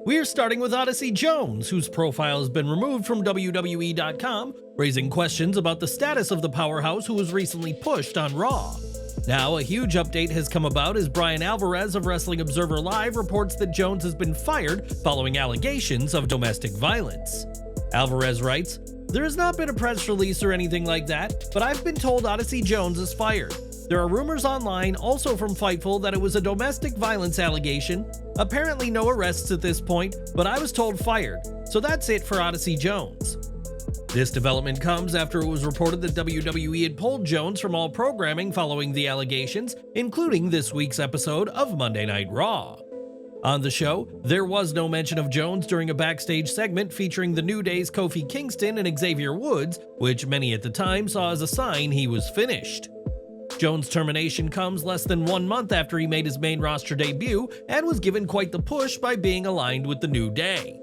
We're starting with Odyssey Jones, whose profile has been removed from WWE.com, raising questions about the status of the powerhouse who was recently pushed on Raw. Now, a huge update has come about as Bryan Alvarez of Wrestling Observer Live reports that Jones has been fired following allegations of domestic violence. Alvarez writes, "There has not been a press release or anything like that, but I've been told Odyssey Jones is fired. There are rumors online, also from Fightful, that it was a domestic violence allegation. Apparently no arrests at this point, but I was told fired. So that's it for Odyssey Jones." This development comes after it was reported that WWE had pulled Jones from all programming following the allegations, including this week's episode of Monday Night Raw. On the show, there was no mention of Jones during a backstage segment featuring the New Day's Kofi Kingston and Xavier Woods, which many at the time saw as a sign he was finished. Jones' termination comes less than 1 month after he made his main roster debut and was given quite the push by being aligned with the New Day.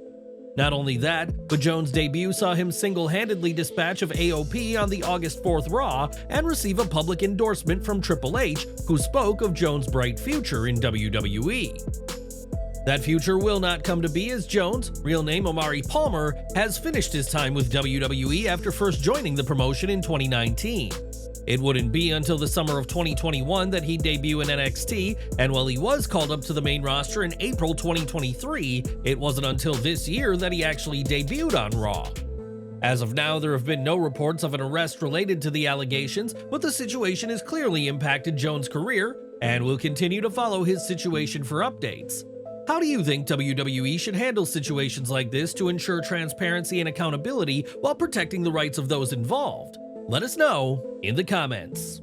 Not only that, but Jones' debut saw him single-handedly dispatch of AOP on the August 4th Raw and receive a public endorsement from Triple H, who spoke of Jones' bright future in WWE. That future will not come to be as Jones, real name Omari Palmer, has finished his time with WWE after first joining the promotion in 2019. It wouldn't be until the summer of 2021 that he'd debut in NXT, and while he was called up to the main roster in April 2023, it wasn't until this year that he actually debuted on Raw. As of now, there have been no reports of an arrest related to the allegations, but the situation has clearly impacted Jones' career, and we'll continue to follow his situation for updates. How do you think WWE should handle situations like this to ensure transparency and accountability while protecting the rights of those involved? Let us know in the comments.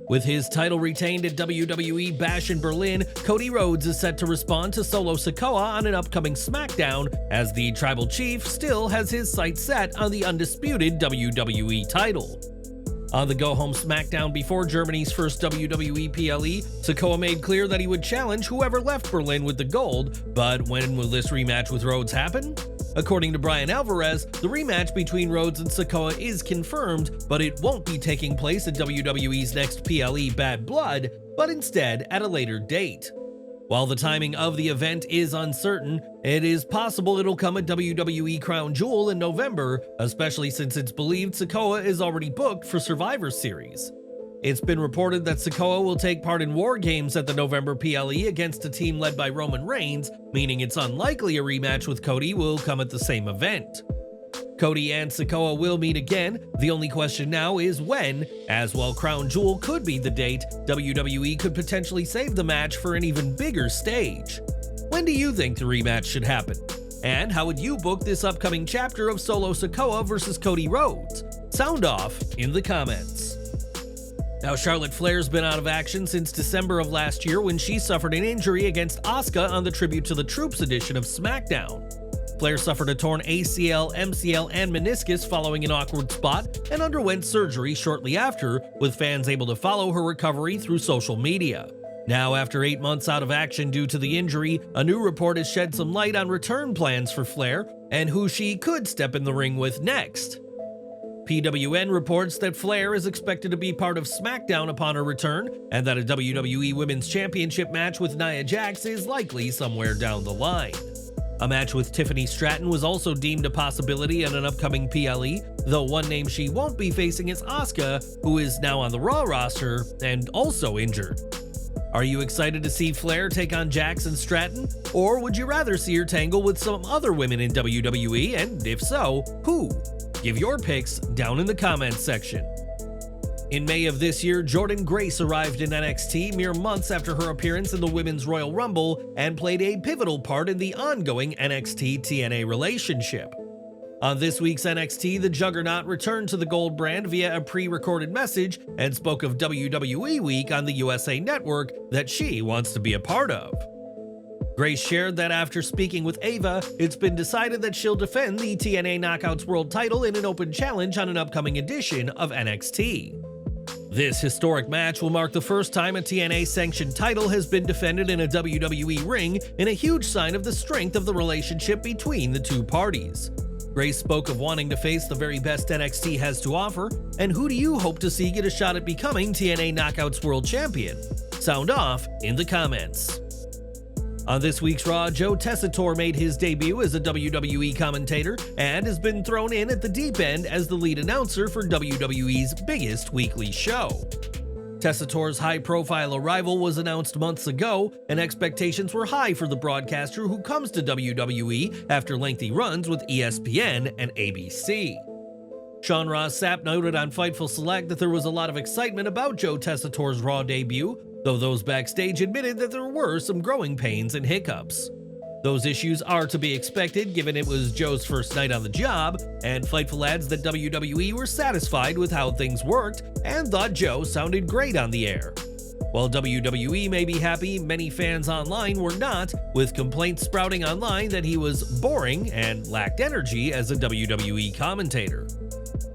With his title retained at WWE Bash in Berlin, Cody Rhodes is set to respond to Solo Sikoa on an upcoming SmackDown, as the Tribal Chief still has his sights set on the undisputed WWE title. On the go-home SmackDown before Germany's first WWE PLE, Sikoa made clear that he would challenge whoever left Berlin with the gold, but when will this rematch with Rhodes happen? According to Bryan Alvarez, the rematch between Rhodes and Sikoa is confirmed, but it won't be taking place at WWE's next PLE Bad Blood, but instead at a later date. While the timing of the event is uncertain, it is possible it'll come at WWE Crown Jewel in November, especially since it's believed Sikoa is already booked for Survivor Series. It's been reported that Sikoa will take part in War Games at the November PLE against a team led by Roman Reigns, meaning it's unlikely a rematch with Cody will come at the same event. Cody and Sikoa will meet again, the only question now is when, as while Crown Jewel could be the date, WWE could potentially save the match for an even bigger stage. When do you think the rematch should happen? And how would you book this upcoming chapter of Solo Sikoa versus Cody Rhodes? Sound off in the comments. Now, Charlotte Flair's been out of action since December of last year when she suffered an injury against Asuka on the Tribute to the Troops edition of SmackDown. Flair suffered a torn ACL, MCL, and meniscus following an awkward spot and underwent surgery shortly after, with fans able to follow her recovery through social media. Now, after 8 months out of action due to the injury, a new report has shed some light on return plans for Flair and who she could step in the ring with next. PWN reports that Flair is expected to be part of SmackDown upon her return, and that a WWE Women's Championship match with Nia Jax is likely somewhere down the line. A match with Tiffany Stratton was also deemed a possibility at an upcoming PLE, though one name she won't be facing is Asuka, who is now on the Raw roster and also injured. Are you excited to see Flair take on Jax and Stratton, or would you rather see her tangle with some other women in WWE, and if so, who? Give your picks down in the comments section. In May of this year, Jordynne Grace arrived in NXT mere months after her appearance in the Women's Royal Rumble and played a pivotal part in the ongoing NXT-TNA relationship. On this week's NXT, the Juggernaut returned to the Gold brand via a pre-recorded message and spoke of WWE Week on the USA Network that she wants to be a part of. Grace shared that after speaking with Ava, it's been decided that she'll defend the TNA Knockouts World title in an open challenge on an upcoming edition of NXT. This historic match will mark the first time a TNA-sanctioned title has been defended in a WWE ring, in a huge sign of the strength of the relationship between the two parties. Grace spoke of wanting to face the very best NXT has to offer, and who do you hope to see get a shot at becoming TNA Knockouts World Champion? Sound off in the comments. On this week's Raw, Joe Tessitore made his debut as a WWE commentator and has been thrown in at the deep end as the lead announcer for WWE's biggest weekly show. Tessitore's high-profile arrival was announced months ago, and expectations were high for the broadcaster who comes to WWE after lengthy runs with ESPN and ABC. Sean Ross Sapp noted on Fightful Select that there was a lot of excitement about Joe Tessitore's Raw debut, though those backstage admitted that there were some growing pains and hiccups. Those issues are to be expected given it was Joe's first night on the job, and Fightful adds that WWE were satisfied with how things worked and thought Joe sounded great on the air. While WWE may be happy, many fans online were not, with complaints sprouting online that he was boring and lacked energy as a WWE commentator.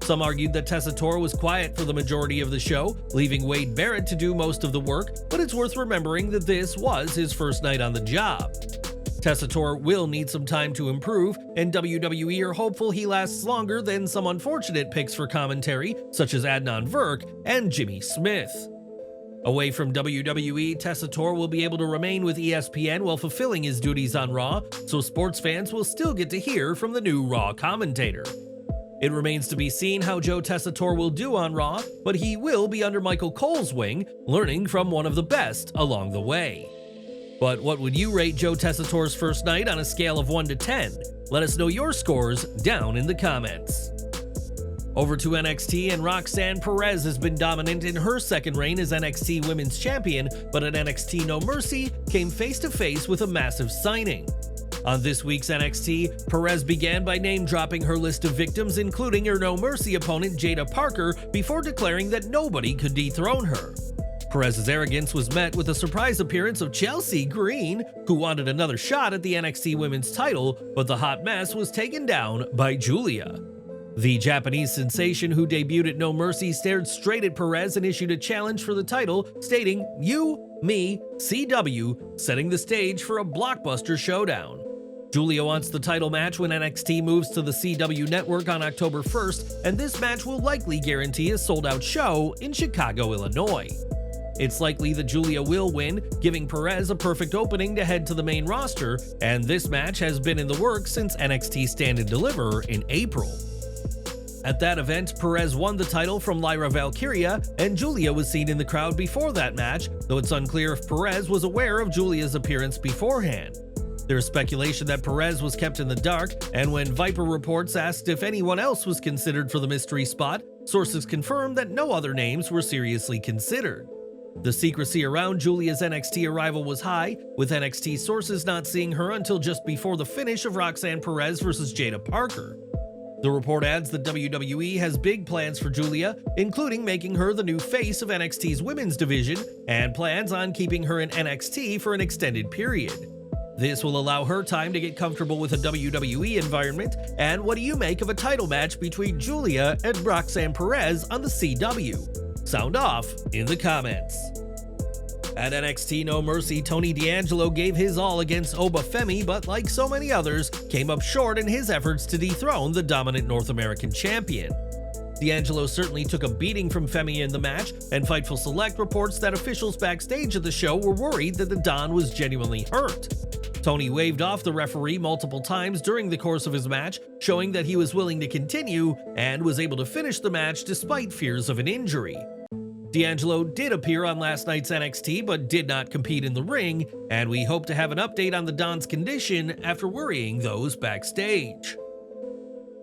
Some argued that Tessitore was quiet for the majority of the show, leaving Wade Barrett to do most of the work, but it's worth remembering that this was his first night on the job. Tessitore will need some time to improve, and WWE are hopeful he lasts longer than some unfortunate picks for commentary, such as Adnan Virk and Jimmy Smith. Away from WWE, Tessitore will be able to remain with ESPN while fulfilling his duties on Raw, so sports fans will still get to hear from the new Raw commentator. It remains to be seen how Joe Tessitore will do on Raw, but he will be under Michael Cole's wing, learning from one of the best along the way. But what would you rate Joe Tessitore's first night on a scale of 1 to 10? Let us know your scores down in the comments. Over to NXT, and Roxanne Perez has been dominant in her second reign as NXT Women's Champion, but at NXT No Mercy came face-to-face with a massive signing. On this week's NXT, Perez began by name-dropping her list of victims, including her No Mercy opponent Jaida Parker, before declaring that nobody could dethrone her. Perez's arrogance was met with a surprise appearance of Chelsea Green, who wanted another shot at the NXT Women's title, but the hot mess was taken down by Giulia. The Japanese sensation who debuted at No Mercy stared straight at Perez and issued a challenge for the title, stating, "You, me, CW," setting the stage for a blockbuster showdown. Giulia wants the title match when NXT moves to the CW network on October 1st, and this match will likely guarantee a sold-out show in Chicago, Illinois. It's likely that Giulia will win, giving Perez a perfect opening to head to the main roster, and this match has been in the works since NXT Stand and Deliver in April. At that event, Perez won the title from Lyra Valkyria, and Giulia was seen in the crowd before that match, though it's unclear if Perez was aware of Giulia's appearance beforehand. There is speculation that Perez was kept in the dark, and when Viper Reports asked if anyone else was considered for the mystery spot, sources confirmed that no other names were seriously considered. The secrecy around Giulia's NXT arrival was high, with NXT sources not seeing her until just before the finish of Roxanne Perez vs. Jaida Parker. The report adds that WWE has big plans for Giulia, including making her the new face of NXT's women's division, and plans on keeping her in NXT for an extended period. This will allow her time to get comfortable with a WWE environment, and what do you make of a title match between Giulia and Roxanne Perez on the CW? Sound off in the comments. At NXT No Mercy, Tony D'Angelo gave his all against Oba Femi, but like so many others, came up short in his efforts to dethrone the dominant North American champion. D'Angelo certainly took a beating from Femi in the match, and Fightful Select reports that officials backstage at the show were worried that the Don was genuinely hurt. Tony waved off the referee multiple times during the course of his match, showing that he was willing to continue and was able to finish the match despite fears of an injury. D'Angelo did appear on last night's NXT but did not compete in the ring, and we hope to have an update on the Don's condition after worrying those backstage.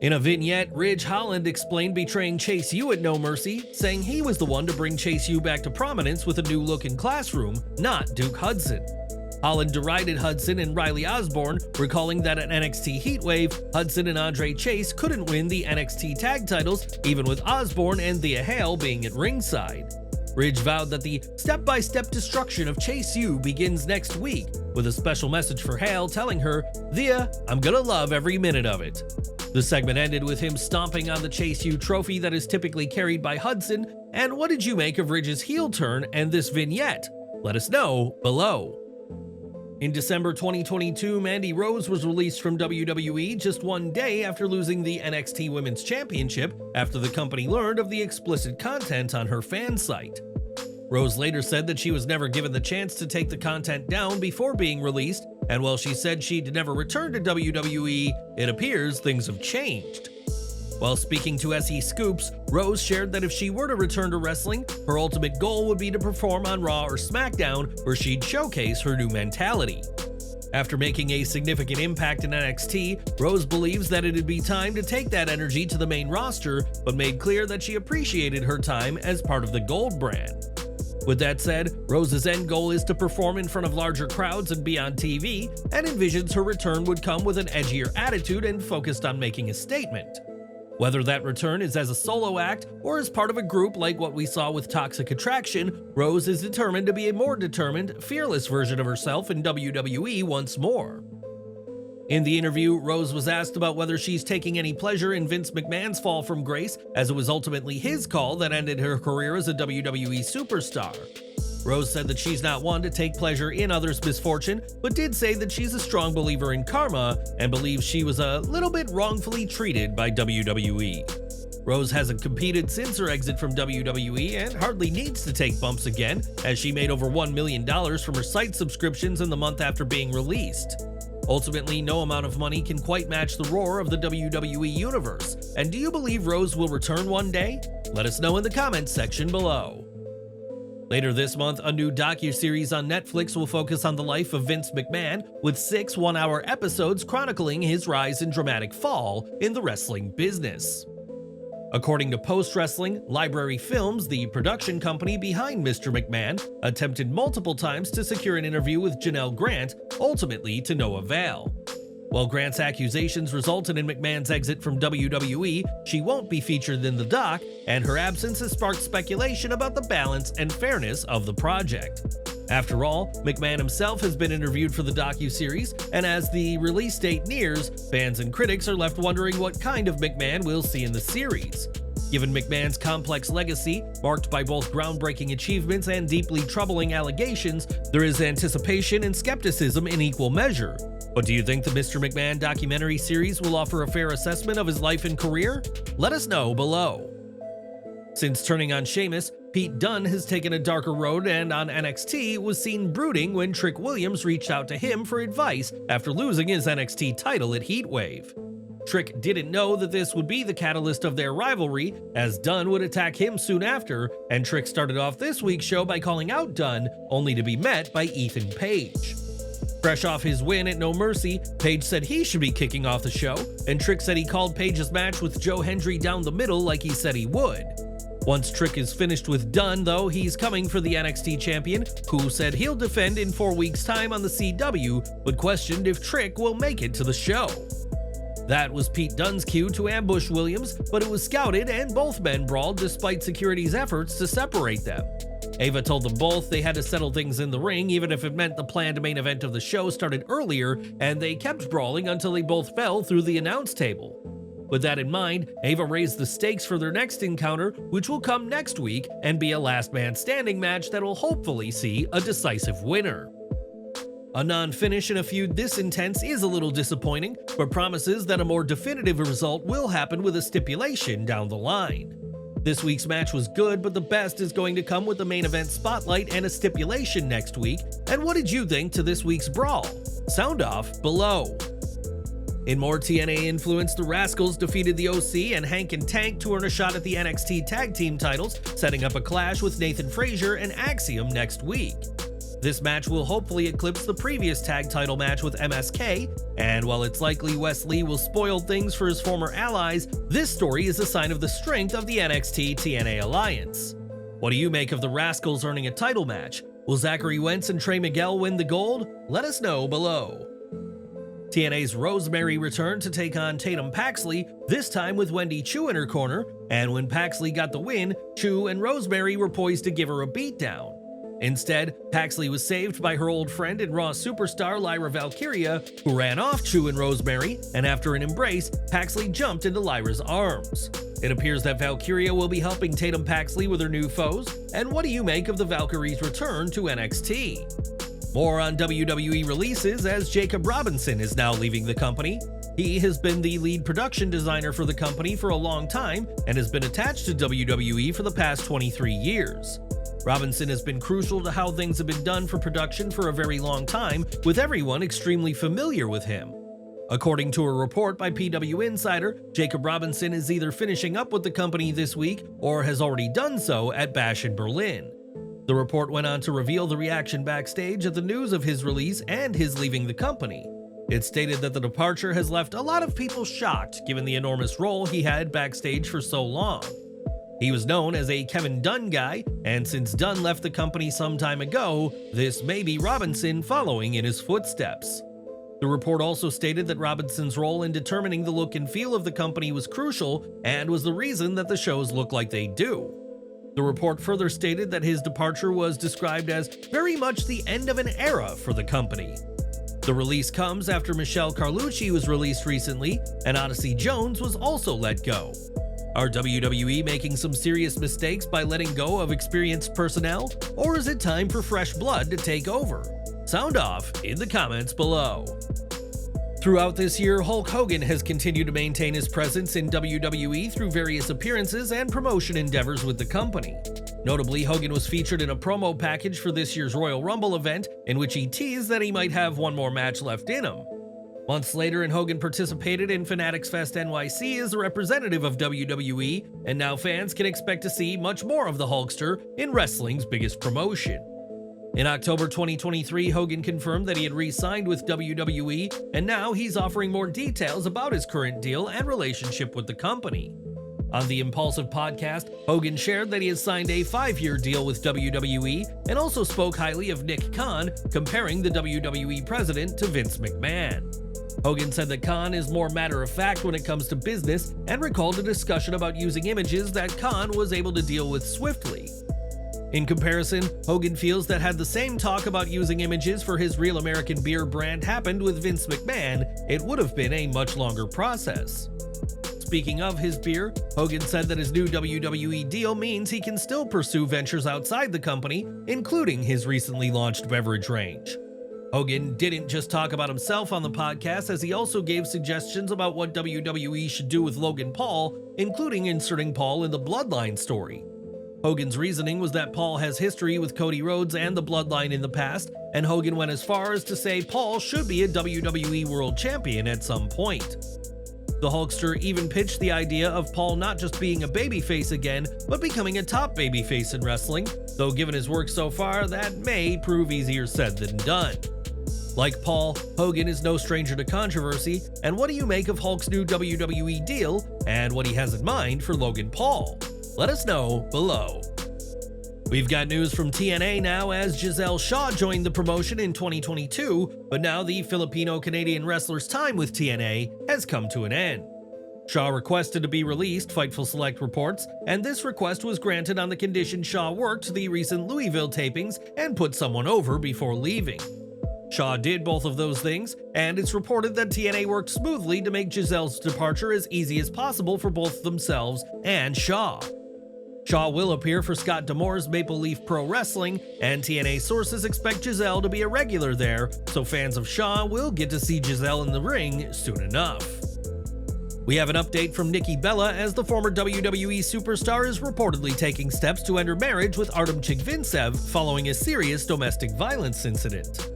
In a vignette, Ridge Holland explained betraying Chase U at No Mercy, saying he was the one to bring Chase U back to prominence with a new look in Classroom, not Duke Hudson. Holland derided Hudson and Riley Osborne, recalling that at NXT Heatwave, Hudson and Andre Chase couldn't win the NXT tag titles, even with Osborne and Thea Hale being at ringside. Ridge vowed that the step-by-step destruction of Chase U begins next week, with a special message for Hale telling her, "Thea, I'm gonna love every minute of it." The segment ended with him stomping on the Chase U trophy that is typically carried by Hudson. And what did you make of Ridge's heel turn and this vignette? Let us know below. In December 2022, Mandy Rose was released from WWE just one day after losing the NXT Women's Championship after the company learned of the explicit content on her fan site. Rose later said that she was never given the chance to take the content down before being released, and while she said she'd never return to WWE, it appears things have changed. While speaking to SE Scoops, Rose shared that if she were to return to wrestling, her ultimate goal would be to perform on Raw or SmackDown, where she'd showcase her new mentality. After making a significant impact in NXT, Rose believes that it'd be time to take that energy to the main roster, but made clear that she appreciated her time as part of the Gold brand. With that said, Rose's end goal is to perform in front of larger crowds and be on TV, and envisions her return would come with an edgier attitude and focused on making a statement. Whether that return is as a solo act or as part of a group like what we saw with Toxic Attraction, Rose is determined to be a more determined, fearless version of herself in WWE once more. In the interview, Rose was asked about whether she's taking any pleasure in Vince McMahon's fall from grace, as it was ultimately his call that ended her career as a WWE superstar. Rose said that she's not one to take pleasure in others' misfortune, but did say that she's a strong believer in karma and believes she was a little bit wrongfully treated by WWE. Rose hasn't competed since her exit from WWE and hardly needs to take bumps again, as she made over $1 million from her site subscriptions in the month after being released. Ultimately, no amount of money can quite match the roar of the WWE universe. And do you believe Rose will return one day? Let us know in the comments section below. Later this month, a new docuseries on Netflix will focus on the life of Vince McMahon, with 6 one-hour episodes chronicling his rise and dramatic fall in the wrestling business. According to Post Wrestling, Library Films, the production company behind Mr. McMahon, attempted multiple times to secure an interview with Janel Grant, ultimately to no avail. While Grant's accusations resulted in McMahon's exit from WWE, she won't be featured in the doc, and her absence has sparked speculation about the balance and fairness of the project. After all, McMahon himself has been interviewed for the docuseries, and as the release date nears, fans and critics are left wondering what kind of McMahon we'll see in the series. Given McMahon's complex legacy, marked by both groundbreaking achievements and deeply troubling allegations, there is anticipation and skepticism in equal measure. But do you think the Mr. McMahon documentary series will offer a fair assessment of his life and career? Let us know below. Since turning on Sheamus, Pete Dunne has taken a darker road and on NXT was seen brooding when Trick Williams reached out to him for advice after losing his NXT title at Heatwave. Trick didn't know that this would be the catalyst of their rivalry, as Dunne would attack him soon after, and Trick started off this week's show by calling out Dunne, only to be met by Ethan Page. Fresh off his win at No Mercy, Page said he should be kicking off the show, and Trick said he called Page's match with Joe Hendry down the middle like he said he would. Once Trick is finished with Dunne, though, he's coming for the NXT champion, who said he'll defend in 4 weeks' time on the CW, but questioned if Trick will make it to the show. That was Pete Dunne's cue to ambush Williams, but it was scouted and both men brawled despite security's efforts to separate them. Ava told them both they had to settle things in the ring, even if it meant the planned main event of the show started earlier, and they kept brawling until they both fell through the announce table. With that in mind, Ava raised the stakes for their next encounter, which will come next week and be a last man standing match that will hopefully see a decisive winner. A non-finish in a feud this intense is a little disappointing, but promises that a more definitive result will happen with a stipulation down the line. This week's match was good, but the best is going to come with the main event spotlight and a stipulation next week. And what did you think to this week's Brawl? Sound off below. In more TNA influence, the Rascals defeated the OC and Hank and Tank to earn a shot at the NXT Tag Team titles, setting up a clash with Nathan Frazier and Axiom next week. This match will hopefully eclipse the previous tag title match with MSK, and while it's likely Wes Lee will spoil things for his former allies, this story is a sign of the strength of the NXT TNA alliance. What do you make of the Rascals earning a title match? Will Zachary Wentz and Trey Miguel win the gold? Let us know below. TNA's Rosemary returned to take on Tatum Paxley, this time with Wendy Choo in her corner, and when Paxley got the win, Choo and Rosemary were poised to give her a beatdown. Instead, Paxley was saved by her old friend and Raw superstar Lyra Valkyria, who ran off Choo and Rosemary, and after an embrace, Paxley jumped into Lyra's arms. It appears that Valkyria will be helping Tatum Paxley with her new foes, and what do you make of the Valkyrie's return to NXT? More on WWE releases, as Jacob Robinson is now leaving the company. He has been the lead production designer for the company for a long time and has been attached to WWE for the past 23 years. Robinson has been crucial to how things have been done for production for a very long time, with everyone extremely familiar with him. According to a report by PW Insider, Jacob Robinson is either finishing up with the company this week or has already done so at Bash in Berlin. The report went on to reveal the reaction backstage at the news of his release and his leaving the company. It stated that the departure has left a lot of people shocked given the enormous role he had backstage for so long. He was known as a Kevin Dunne guy, and since Dunne left the company some time ago, this may be Robinson following in his footsteps. The report also stated that Robinson's role in determining the look and feel of the company was crucial and was the reason that the shows look like they do. The report further stated that his departure was described as very much the end of an era for the company. The release comes after Michelle Carlucci was released recently, and Odyssey Jones was also let go. Are WWE making some serious mistakes by letting go of experienced personnel, or is it time for fresh blood to take over? Sound off in the comments below. Throughout this year, Hulk Hogan has continued to maintain his presence in WWE through various appearances and promotion endeavors with the company. Notably, Hogan was featured in a promo package for this year's Royal Rumble event, in which he teased that he might have one more match left in him. Months later, Hogan participated in Fanatics Fest NYC as a representative of WWE, and now fans can expect to see much more of the Hulkster in wrestling's biggest promotion. In October 2023, Hogan confirmed that he had re-signed with WWE, and now he's offering more details about his current deal and relationship with the company. On the Impulsive podcast, Hogan shared that he has signed a 5-year deal with WWE and also spoke highly of Nick Khan, comparing the WWE president to Vince McMahon. Hogan said that Khan is more matter-of-fact when it comes to business and recalled a discussion about using images that Khan was able to deal with swiftly. In comparison, Hogan feels that had the same talk about using images for his Real American Beer brand happened with Vince McMahon, it would have been a much longer process. Speaking of his beer, Hogan said that his new WWE deal means he can still pursue ventures outside the company, including his recently launched beverage range. Hogan didn't just talk about himself on the podcast, as he also gave suggestions about what WWE should do with Logan Paul, including inserting Paul in the Bloodline story. Hogan's reasoning was that Paul has history with Cody Rhodes and the Bloodline in the past, and Hogan went as far as to say Paul should be a WWE World Champion at some point. The Hulkster even pitched the idea of Paul not just being a babyface again, but becoming a top babyface in wrestling, though given his work so far, that may prove easier said than done. Like Paul, Hogan is no stranger to controversy, and what do you make of Hulk's new WWE deal, and what he has in mind for Logan Paul? Let us know below. We've got news from TNA now, as Giselle Shaw joined the promotion in 2022, but now the Filipino-Canadian wrestler's time with TNA has come to an end. Shaw requested to be released, Fightful Select reports, and this request was granted on the condition Shaw worked the recent Louisville tapings and put someone over before leaving. Shaw did both of those things, and it's reported that TNA worked smoothly to make Giselle's departure as easy as possible for both themselves and Shaw. Shaw will appear for Scott D'Amore's Maple Leaf Pro Wrestling, and TNA sources expect Giselle to be a regular there, so fans of Shaw will get to see Giselle in the ring soon enough. We have an update from Nikki Bella, as the former WWE superstar is reportedly taking steps to end her marriage with Artem Chigvintsev following a serious domestic violence incident.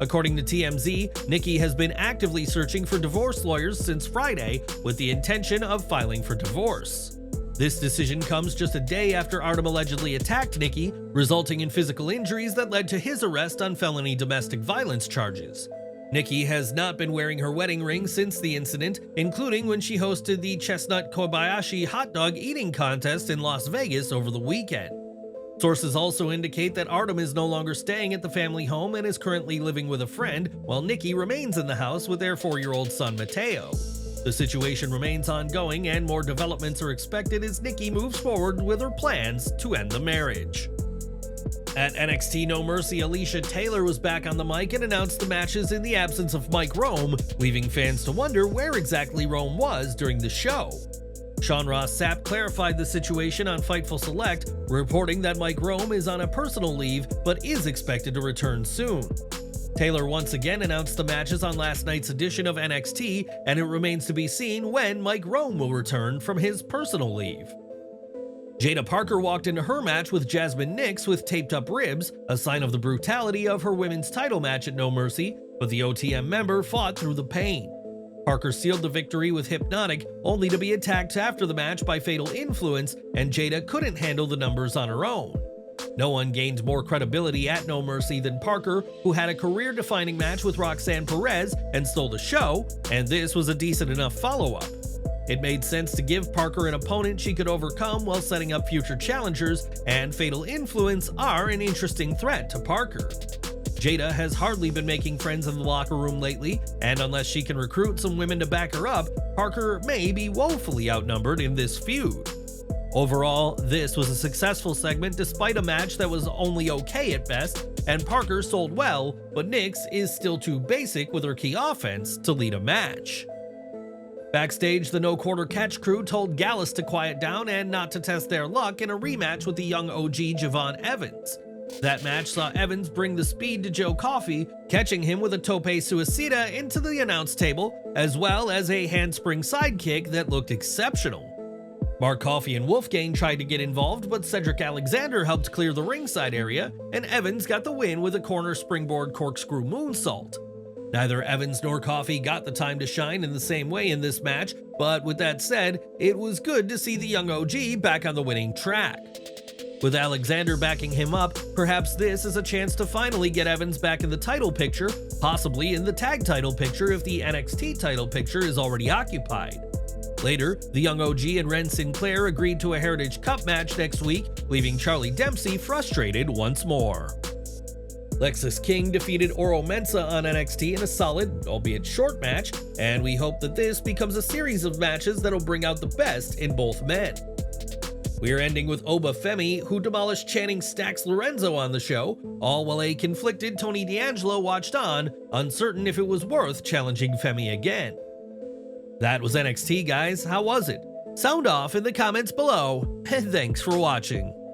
According to TMZ, Nikki has been actively searching for divorce lawyers since Friday with the intention of filing for divorce. This decision comes just a day after Artem allegedly attacked Nikki, resulting in physical injuries that led to his arrest on felony domestic violence charges. Nikki has not been wearing her wedding ring since the incident, including when she hosted the Chestnut Kobayashi hot dog eating contest in Las Vegas over the weekend. Sources also indicate that Artem is no longer staying at the family home and is currently living with a friend, while Nikki remains in the house with their 4-year-old son Mateo. The situation remains ongoing, and more developments are expected as Nikki moves forward with her plans to end the marriage. At NXT No Mercy, Alicia Taylor was back on the mic and announced the matches in the absence of Mike Rome, leaving fans to wonder where exactly Rome was during the show. Sean Ross Sapp clarified the situation on Fightful Select, reporting that Mike Rome is on a personal leave but is expected to return soon. Taylor once again announced the matches on last night's edition of NXT, and it remains to be seen when Mike Rome will return from his personal leave. Jaida Parker walked into her match with Jazmyn Nix with taped up ribs, a sign of the brutality of her women's title match at No Mercy, but the OTM member fought through the pain. Parker sealed the victory with Hypnotic, only to be attacked after the match by Fatal Influence, and Jaida couldn't handle the numbers on her own. No one gained more credibility at No Mercy than Parker, who had a career-defining match with Roxanne Perez and stole the show, and this was a decent enough follow-up. It made sense to give Parker an opponent she could overcome while setting up future challengers, and Fatal Influence are an interesting threat to Parker. Jaida has hardly been making friends in the locker room lately, and unless she can recruit some women to back her up, Parker may be woefully outnumbered in this feud. Overall, this was a successful segment despite a match that was only okay at best, and Parker sold well, but Nix is still too basic with her key offense to lead a match. Backstage, the No Quarter Catch crew told Gallus to quiet down and not to test their luck in a rematch with the young OG Javon Evans. That match saw Evans bring the speed to Joe Coffey, catching him with a tope suicida into the announce table, as well as a handspring sidekick that looked exceptional. Mark Coffey and Wolfgang tried to get involved, but Cedric Alexander helped clear the ringside area, and Evans got the win with a corner springboard corkscrew moonsault. Neither Evans nor Coffey got the time to shine in the same way in this match, but with that said, it was good to see the young OG back on the winning track. With Alexander backing him up, perhaps this is a chance to finally get Evans back in the title picture, possibly in the tag title picture if the NXT title picture is already occupied. Later, the young OG and Ren Sinclair agreed to a Heritage Cup match next week, leaving Charlie Dempsey frustrated once more. Lexis King defeated Oro Mensah on NXT in a solid, albeit short match, and we hope that this becomes a series of matches that'll bring out the best in both men. We are ending with Oba Femi, who demolished Channing Stax Lorenzo on the show, all while a conflicted Tony D'Angelo watched on, uncertain if it was worth challenging Femi again. That was NXT, guys. How was it? Sound off in the comments below, and thanks for watching.